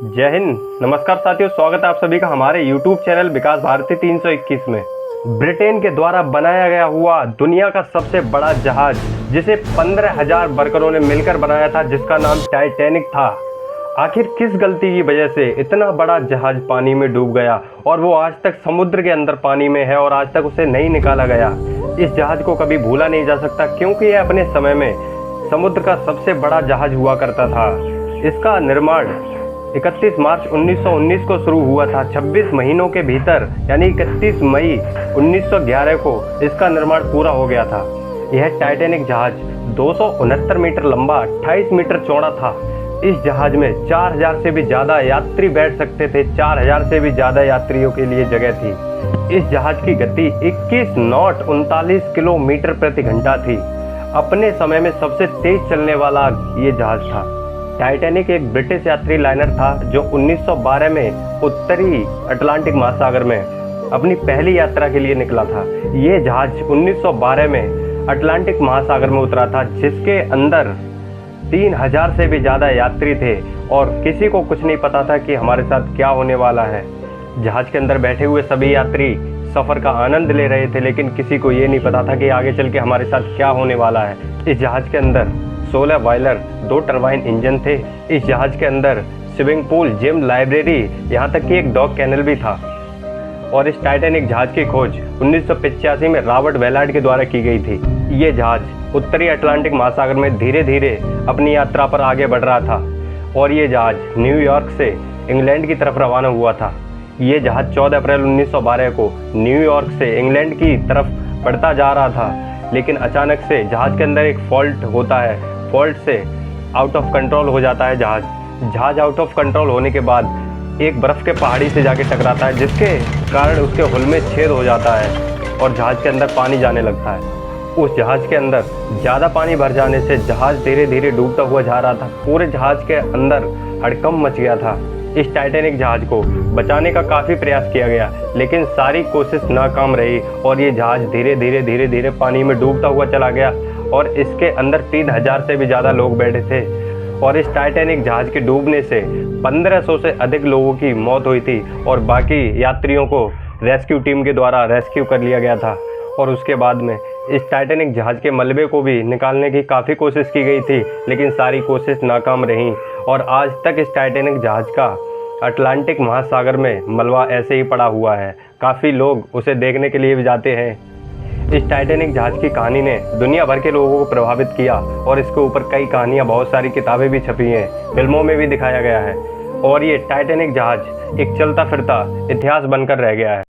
जय हिंद। नमस्कार साथियों, स्वागत है आप सभी का हमारे YouTube चैनल विकास भारती 321 में। ब्रिटेन के द्वारा बनाया गया हुआ दुनिया का सबसे बड़ा जहाज, जिसे 15,000 वर्करों ने मिलकर बनाया था, जिसका नाम टाइटैनिक था। आखिर किस गलती की वजह से इतना बड़ा जहाज पानी में डूब गया और वो आज तक समुद्र के अंदर पानी में है और आज तक उसे नहीं निकाला गया। इस जहाज को कभी भूला नहीं जा सकता, क्योंकि यह अपने समय में समुद्र का सबसे बड़ा जहाज हुआ करता था। इसका निर्माण 31 मार्च 1919 को शुरू हुआ था। 26 महीनों के भीतर यानी 31 मई 1911 को इसका निर्माण पूरा हो गया था। यह टाइटैनिक जहाज 269 मीटर लंबा, 28 मीटर चौड़ा था। इस जहाज में 4000 से भी ज़्यादा यात्री बैठ सकते थे। 4000 से भी ज़्यादा यात्रियों के लिए जगह थी। इस जहाज की गति 21 नॉट 39 किलोमीटर प्रति घंटा थी। अपने समय में सबसे तेज चलने वाला ये जहाज था। टाइटैनिक एक ब्रिटिश यात्री लाइनर था जो 1912 में उत्तरी अटलांटिक महासागर में अपनी पहली यात्रा के लिए निकला था। ये जहाज 1912 में अटलांटिक महासागर में उतरा था, जिसके अंदर 3000 से भी ज़्यादा यात्री थे और किसी को कुछ नहीं पता था कि हमारे साथ क्या होने वाला है। जहाज के अंदर बैठे हुए सभी यात्री सफ़र का आनंद ले रहे थे, लेकिन किसी को ये नहीं पता था कि आगे चल के हमारे साथ क्या होने वाला है। इस जहाज के अंदर 16 बॉयलर, 2 टरबाइन इंजन थे। इस जहाज के अंदर स्विमिंग पूल, जिम, लाइब्रेरी, यहाँ तक कि एक डॉग कैनल भी था। और इस टाइटैनिक जहाज की खोज 1985 में रॉबर्ट वेलार्ड के द्वारा की गई थी। ये जहाज उत्तरी अटलांटिक महासागर में धीरे धीरे अपनी यात्रा पर आगे बढ़ रहा था और ये जहाज न्यूयॉर्क से इंग्लैंड की तरफ रवाना हुआ था। ये जहाज 14 अप्रैल 1912 को न्यूयॉर्क से इंग्लैंड की तरफ बढ़ता जा रहा था, लेकिन अचानक से जहाज के अंदर एक फॉल्ट होता है। फॉल्ट से आउट ऑफ कंट्रोल हो जाता है जहाज आउट ऑफ कंट्रोल होने के बाद एक बर्फ़ के पहाड़ी से जाके टकराता है, जिसके कारण उसके हुल में छेद हो जाता है और जहाज के अंदर पानी जाने लगता है। उस जहाज के अंदर ज़्यादा पानी भर जाने से जहाज धीरे धीरे डूबता हुआ जा रहा था। पूरे जहाज के अंदर हड़कंप मच गया था। इस टाइटैनिक जहाज को बचाने का काफ़ी प्रयास किया गया, लेकिन सारी कोशिश नाकाम रही और ये जहाज धीरे धीरे पानी में डूबता हुआ चला गया और इसके अंदर 3000 से भी ज़्यादा लोग बैठे थे। और इस टाइटैनिक जहाज के डूबने से 1500 से अधिक लोगों की मौत हुई थी और बाकी यात्रियों को रेस्क्यू टीम के द्वारा रेस्क्यू कर लिया गया था। और उसके बाद में इस टाइटैनिक जहाज के मलबे को भी निकालने की काफ़ी कोशिश की गई थी, लेकिन सारी कोशिश नाकाम रही और आज तक इस टाइटैनिक जहाज का अटलांटिक महासागर में मलबा ऐसे ही पड़ा हुआ है। काफ़ी लोग उसे देखने के लिए भी जाते हैं। इस टाइटैनिक जहाज की कहानी ने दुनिया भर के लोगों को प्रभावित किया और इसके ऊपर कई कहानियाँ, बहुत सारी किताबें भी छपी हैं, फिल्मों में भी दिखाया गया है और ये टाइटैनिक जहाज एक चलता फिरता इतिहास बनकर रह गया है।